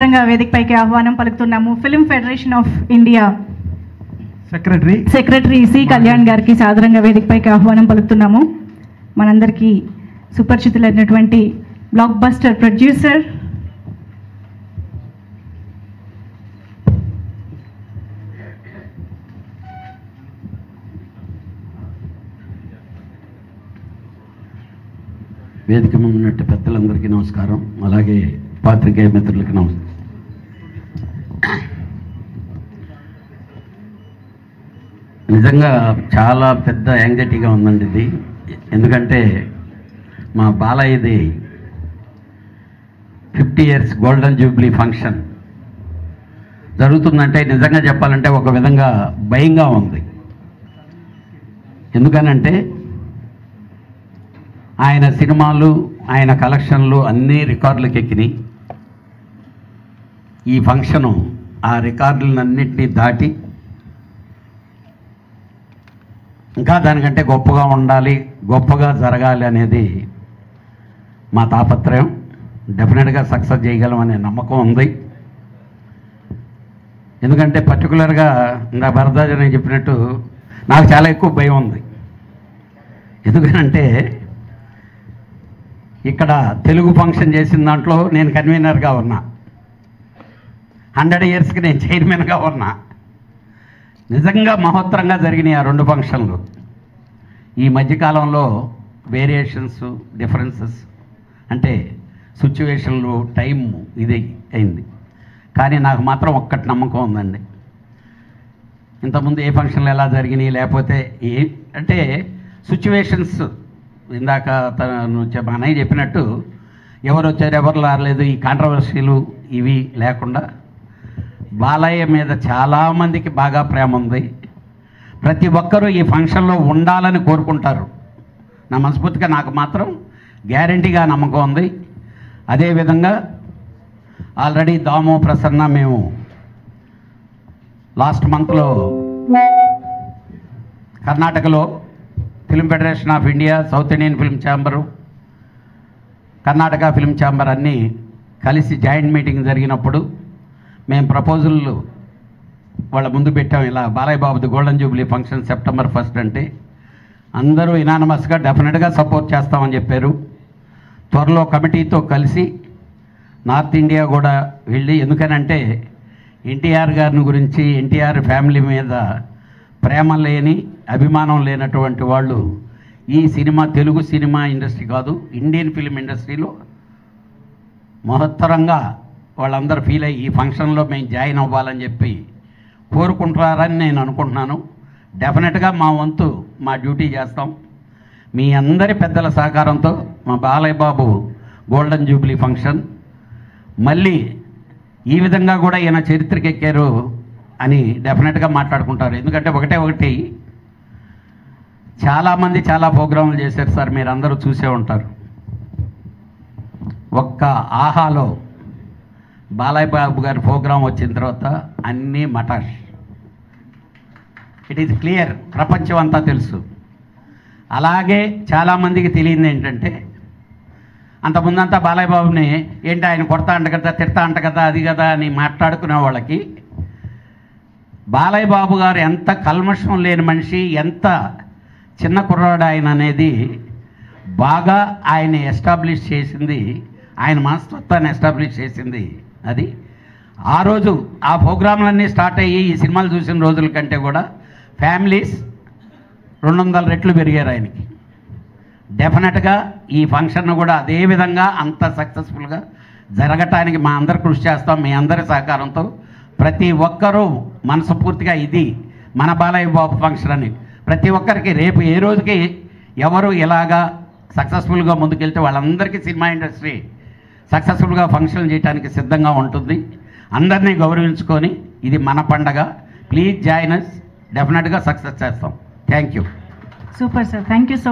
సాదరంగా వేదికపైకి ఆహ్వానం పలుకుతున్నాము. Film federation of India secretary C Kalyan గారికి సాదరంగా వేదికపైకి ఆహ్వానం పలుకుతున్నాము. మనందరికీ సుపరిచితులైనటువంటి బ్లాక్ బస్టర్ ప్రొడ్యూసర్ వేదిక ముందున్నట్టు పెద్దలందరికీ నమస్కారం, అలాగే పాత్రికేయ మిత్రులకి నమస్కారం. నిజంగా చాలా పెద్ద యాంగ్జైటీగా ఉందండి ఇది. ఎందుకంటే మా బాలయ్యది 50 years గోల్డెన్ జూబ్లీ ఫంక్షన్ జరుగుతుందంటే నిజంగా చెప్పాలంటే ఒక విధంగా భయంగా ఉంది. ఎందుకనంటే ఆయన సినిమాలు, ఆయన కలెక్షన్లు అన్నీ రికార్డులకు ఎక్కినాయి. ఈ ఫంక్షను ఆ రికార్డులన్నింటినీ దాటి ఇంకా దానికంటే గొప్పగా ఉండాలి, గొప్పగా జరగాలి అనేది మా తాపత్రయం. డెఫినెట్గా సక్సెస్ చేయగలమనే నమ్మకం ఉంది. ఎందుకంటే పర్టికులర్గా ఇంకా భరద్వాజ్ అని చెప్పినట్టు నాకు చాలా ఎక్కువ భయం ఉంది. ఎందుకంటే ఇక్కడ తెలుగు ఫంక్షన్ చేసిన దాంట్లో నేను కన్వీనర్గా ఉన్నా, 100 yearsకి నేను చైర్మన్గా ఉన్నా. నిజంగా మహోత్తరంగా జరిగినాయి ఆ 2 ఫంక్షన్లు. ఈ మధ్యకాలంలో వేరియేషన్స్, డిఫరెన్సెస్ అంటే సిచ్యువేషన్లు, టైం ఇది అయింది. కానీ నాకు మాత్రం ఒక్కటి నమ్మకం ఉందండి. ఇంతకుముందు ఏ ఫంక్షన్లు ఎలా జరిగినాయి, లేకపోతే అంటే సిచ్యువేషన్స్ ఇందాక తను అన్నయ్య చెప్పినట్టు ఎవరు వచ్చారు, ఎవరు రాలేదు, ఈ కాంట్రవర్సీలు ఇవి లేకుండా బాలయ్య మీద చాలామందికి బాగా ప్రేమ ఉంది. ప్రతి ఒక్కరూ ఈ ఫంక్షన్లో ఉండాలని కోరుకుంటారు. నా మనస్ఫూర్తిగా నాకు మాత్రం గ్యారంటీగా నమ్మకం ఉంది. అదేవిధంగా ఆల్రెడీ దాము, ప్రసన్న మేము లాస్ట్ మంత్లో కర్ణాటకలో film federation of India, south Indian film chamber, Karnataka film chamber అన్నీ కలిసి జాయింట్ మీటింగ్ జరిగినప్పుడు మేము ప్రపోజల్లు వాళ్ళ ముందు పెట్టాం. ఇలా బాలయ్య బాబుది golden Jubilee function September 1st అంటే అందరూ ఇనానమస్గా డెఫినెట్గా సపోర్ట్ చేస్తామని చెప్పారు. త్వరలో కమిటీతో కలిసి నార్త్ ఇండియా కూడా వెళ్ళి, ఎందుకనంటే ఎన్టీఆర్ గారిని గురించి, ఎన్టీఆర్ ఫ్యామిలీ మీద ప్రేమ లేని, అభిమానం లేనటువంటి వాళ్ళు ఈ సినిమా, తెలుగు సినిమా ఇండస్ట్రీ కాదు, ఇండియన్ ఫిల్మ్ ఇండస్ట్రీలో మహత్తరంగా వాళ్ళందరూ ఫీల్ అయ్యి ఈ ఫంక్షన్లో మేము జాయిన్ అవ్వాలని చెప్పి కోరుకుంటారని నేను అనుకుంటున్నాను. డెఫినెట్గా మా వంతు, మా డ్యూటీ చేస్తాం. మీ అందరి పెద్దల సహకారంతో మా Balayya Babu golden Jubilee function మళ్ళీ ఈ విధంగా కూడా ఈయన చరిత్రకి ఎక్కారు అని డెఫినెట్గా మాట్లాడుకుంటారు. ఎందుకంటే ఒకటి చాలామంది చాలా ప్రోగ్రాములు చేశారు సార్, మీరు అందరూ చూసే ఉంటారు. ఒక్క ఆహాలో బాలయ్య బాబు గారి ప్రోగ్రాం వచ్చిన తర్వాత అన్నీ మటాష్. ఇట్ ఈజ్ క్లియర్, ప్రపంచం అంతా తెలుసు. అలాగే చాలామందికి తెలియదు ఏంటంటే, అంతకుముందంతా బాలయ్య బాబుని ఏంటి ఆయన కొడతా అంట కదా, తిడతా అంట కదా, అది కదా అని మాట్లాడుకునే వాళ్ళకి బాలయ్య బాబు గారు ఎంత కల్మషం లేని మనిషి, ఎంత చిన్న కుర్రాడు ఆయన అనేది బాగా ఆయన ఎస్టాబ్లిష్ చేసింది, ఆయన మనస్తత్వాన్ని ఎస్టాబ్లిష్ చేసింది. అది ఆ రోజు ఆ ప్రోగ్రాంలన్నీ స్టార్ట్ అయ్యి ఈ సినిమాలు చూసిన రోజుల కంటే కూడా ఫ్యామిలీస్ 200 రెట్లు పెరిగారు ఆయనకి. డెఫినెట్గా ఈ ఫంక్షన్ కూడా అదేవిధంగా అంత సక్సెస్ఫుల్గా జరగటానికి మా అందరు కృషి చేస్తాం. మీ అందరి సహకారంతో ప్రతి ఒక్కరూ మనస్ఫూర్తిగా ఇది మన బాలయ్య బాబు ఫంక్షన్ అని ప్రతి ఒక్కరికి రేపు ఏ రోజుకి ఎవరు ఇలాగా సక్సెస్ఫుల్గా ముందుకెళ్తే వాళ్ళందరికీ సినిమా ఇండస్ట్రీ సక్సెస్ఫుల్గా ఫంక్షన్ చేయడానికి సిద్ధంగా ఉంటుంది. అందరినీ గౌరవించుకొని ఇది మన పండగ. ప్లీజ్ జాయిన్ అస్, డెఫినెట్గా సక్సెస్ చేస్తాం. Thank you. Super sir, thank you so